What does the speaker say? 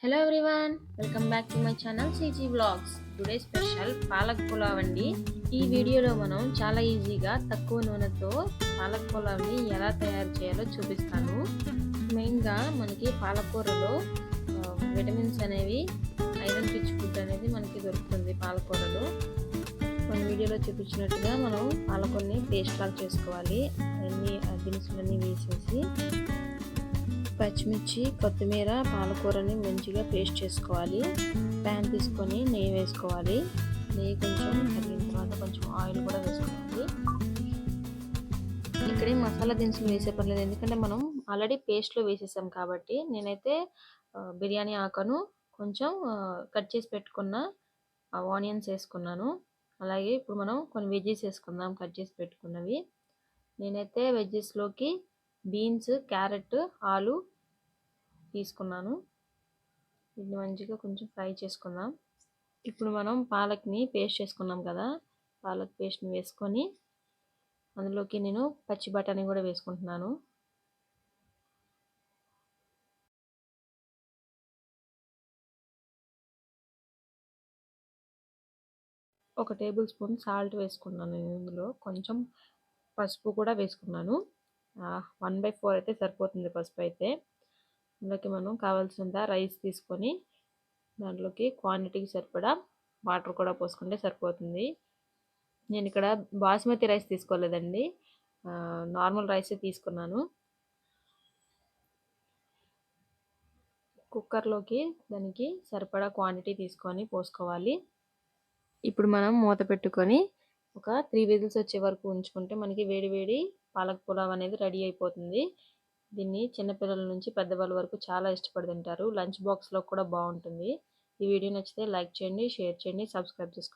Hello everyone, welcome back to my channel సిజీ vlogs. Today special palak pulao అండి. ఈ వీడియోలో మనం చాలా ఈజీగా తక్కువ నూనెతో పాలక్ పులావ్ని ఎలా తయారు చేయాలో చూపిస్తాను. మెయిన్గా మనకి పాలకూరలో విటమిన్స్ అనేవి, ఐరన్ రిచ్ ఫుడ్ అనేది మనకి దొరుకుతుంది పాలకూరలో. మన వీడియోలో చూపించినట్టుగా మనం పాలకూరని పేస్ట్ లాగా చేసుకోవాలి. అన్ని దినుసులన్నీ వేసేసి పచ్చిమిర్చి, కొత్తిమీర, పాలకూరని మంచిగా పేస్ట్ చేసుకోవాలి. ప్యాన్ తీసుకొని నెయ్యి వేసుకోవాలి. నెయ్యి కొంచెం కరిగిన తర్వాత కొంచెం ఆయిల్ కూడా వేసుకోవాలి. ఇక్కడే మసాలా దినుసులు వేసే పర్లేదు, ఎందుకంటే మనం ఆల్రెడీ పేస్ట్లో వేసేసాం కాబట్టి. నేనైతే బిర్యానీ ఆకును కొంచెం కట్ చేసి పెట్టుకున్న ఆనియన్స్ వేసుకున్నాను. అలాగే ఇప్పుడు మనం కొన్ని వెజ్జెస్ వేసుకుందాం, కట్ చేసి పెట్టుకున్నవి. నేనైతే వెజ్జెస్లోకి బీన్స్, క్యారెట్, ఆలు తీసుకున్నాను. వీటిని మంచిగా కొంచెం ఫ్రై చేసుకుందాం. ఇప్పుడు మనం పాలక్ని పేస్ట్ చేసుకున్నాం కదా, పాలక్ పేస్ట్ని వేసుకొని అందులోకి నేను పచ్చి బఠానీ కూడా వేసుకుంటున్నాను. ఒక టేబుల్ స్పూన్ సాల్ట్ వేసుకున్నాను. ఇందులో కొంచెం పసుపు కూడా వేసుకున్నాను. 1/4 అయితే సరిపోతుంది పసుపు అయితే. అందులోకి మనం కావాల్సినంత రైస్ తీసుకొని దాంట్లోకి క్వాంటిటీకి సరిపడా వాటర్ కూడా పోసుకుంటే సరిపోతుంది. నేను ఇక్కడ బాస్మతి రైస్ తీసుకోలేదండి, నార్మల్ రైసే తీసుకున్నాను. కుక్కర్లోకి దానికి సరిపడా క్వాంటిటీ తీసుకొని పోసుకోవాలి. ఇప్పుడు మనం మూత పెట్టుకొని ఒక 3 విజిల్స్ వచ్చే వరకు ఉంచుకుంటే మనకి వేడి వేడి పాలక్ పులావ్ అనేది రెడీ అయిపోతుంది. దీన్ని చిన్నపిల్లల నుంచి పెద్దవాళ్ళ వరకు చాలా ఇష్టపడి తింటారు. లంచ్ బాక్స్లో కూడా బాగుంటుంది. ఈ వీడియో నచ్చితే లైక్ చేయండి, షేర్ చేయండి, సబ్స్క్రైబ్ చేసుకోండి.